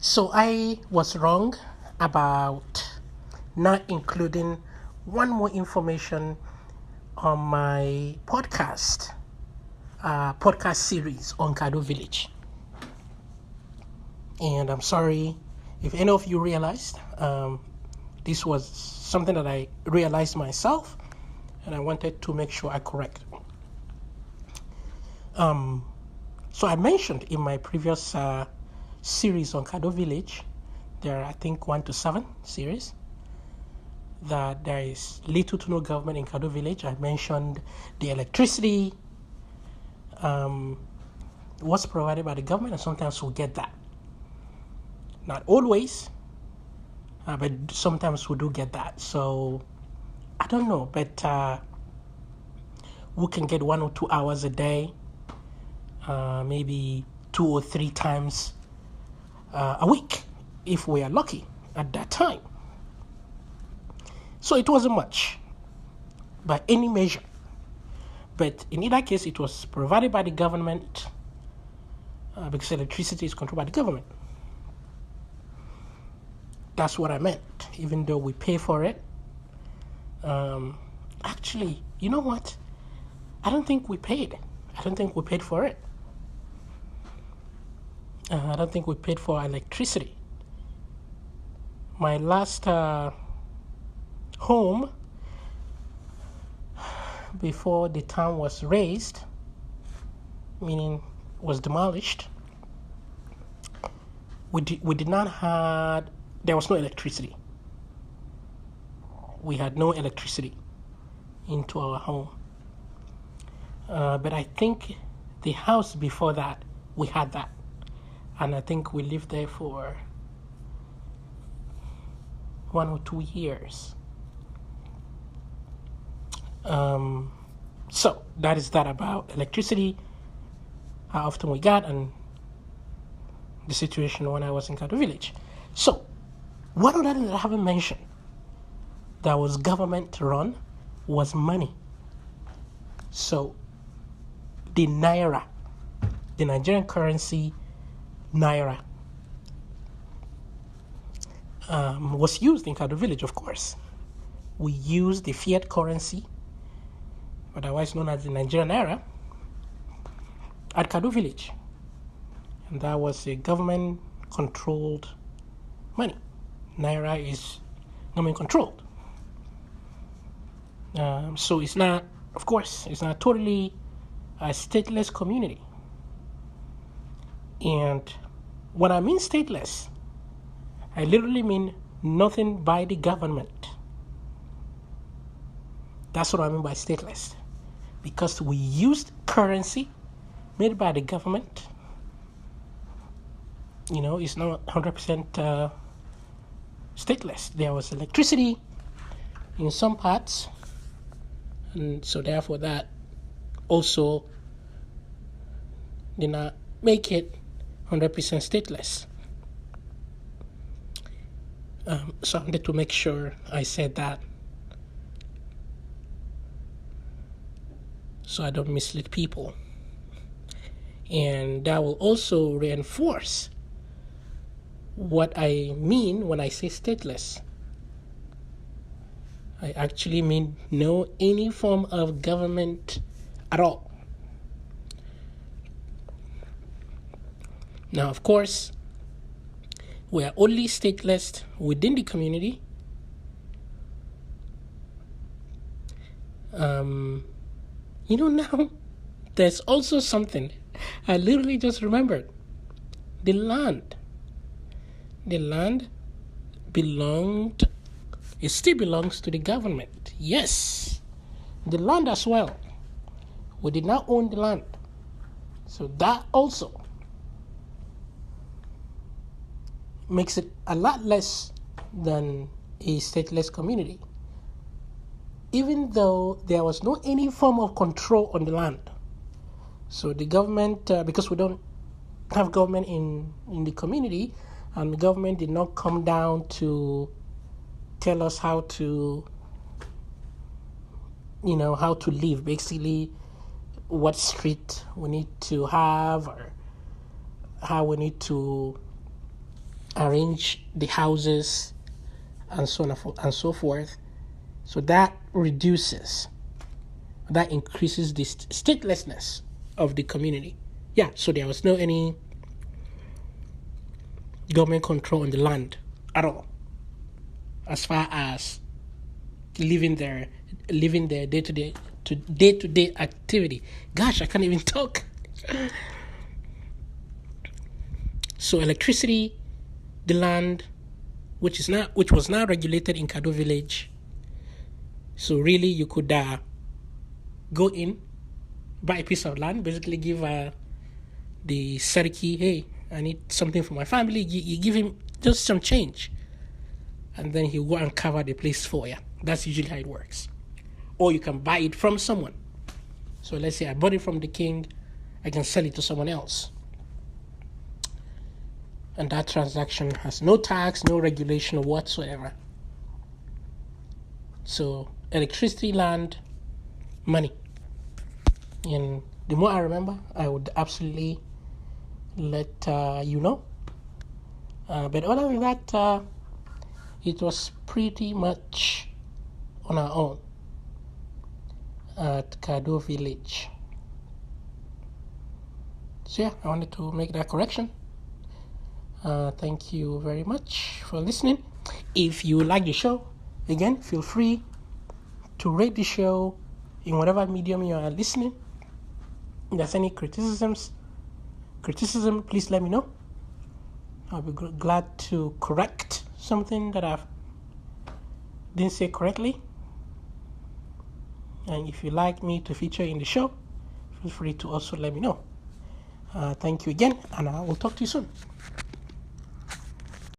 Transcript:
So I was wrong about not including one more information on my podcast series on Kado Village. And I'm sorry if any of you realized. This was something that I realized myself, and I wanted to make sure I correct. So I mentioned in my previous series on Kado Village, there are I think 1 to 7 series, that there is little to no government in Kado Village. I mentioned the electricity was provided by the government, and sometimes we'll get that. Not always, but sometimes we do get that. So I don't know, but we can get 1 or 2 hours a day, maybe 2 or 3 times a week if we are lucky at that time. So it wasn't much by any measure. But in either case, it was provided by the government because electricity is controlled by the government. That's what I meant, even though we pay for it. Actually, you know what? I don't think we paid. I don't think we paid for it. I don't think we paid for electricity. My last home, before the town was razed, meaning was demolished, we did not have, there was no electricity. We had no electricity into our home. But I think the house before that, we had that. And I think we lived there for 1 or 2 years. So that is that about electricity, how often we got, and the situation when I was in Kado Village. So one other thing that I haven't mentioned that was government run was money. So the Naira, the Nigerian currency, Naira, was used in Kado Village, of course. We used the fiat currency, otherwise known as the Nigerian Naira, at Kado Village. And that was a government-controlled money. Naira is government-controlled. So it's not, of course, it's not totally a stateless community. And when I mean stateless, I literally mean nothing by the government. That's what I mean by stateless. Because we used currency made by the government. You know, it's not 100% stateless. There was electricity in some parts, and so therefore that also did not make it 100% stateless. So I wanted to make sure I said that, so I don't mislead people. And that will also reinforce what I mean when I say stateless. I actually mean no any form of government at all. Now, of course, we are only stateless within the community. Now there's also something I literally just remembered. The land. The land it still belongs to the government. Yes, the land as well. We did not own the land. So that also makes it a lot less than a stateless community. Even though there was no any form of control on the land. So the government, because we don't have government in the community, and the government did not come down to tell us how to live, basically what street we need to have or how we need to arrange the houses and so on and so forth. So that increases the statelessness of the community. Yeah, so there was no any government control on the land at all, as far as living their day-to-day activity. Gosh, I can't even talk. So electricity, the land, which was now regulated in Kado village. So really, you could go in, buy a piece of land, basically give the Seriki, hey, I need something for my family. You give him just some change, and then he'll go and cover the place for you. That's usually how it works. Or you can buy it from someone. So let's say I bought it from the king, I can sell it to someone else. And that transaction has no tax, no regulation whatsoever. So electricity, land, money. And the more I remember, I would absolutely let you know. But other than that, it was pretty much on our own at Kado village. So yeah, I wanted to make that correction. Thank you very much for listening. If you like the show, again, feel free to rate the show in whatever medium you are listening. If there's any criticism, please let me know. I'll be glad to correct something that I didn't say correctly. And if you'd like me to feature in the show, feel free to also let me know. Thank you again, and I will talk to you soon.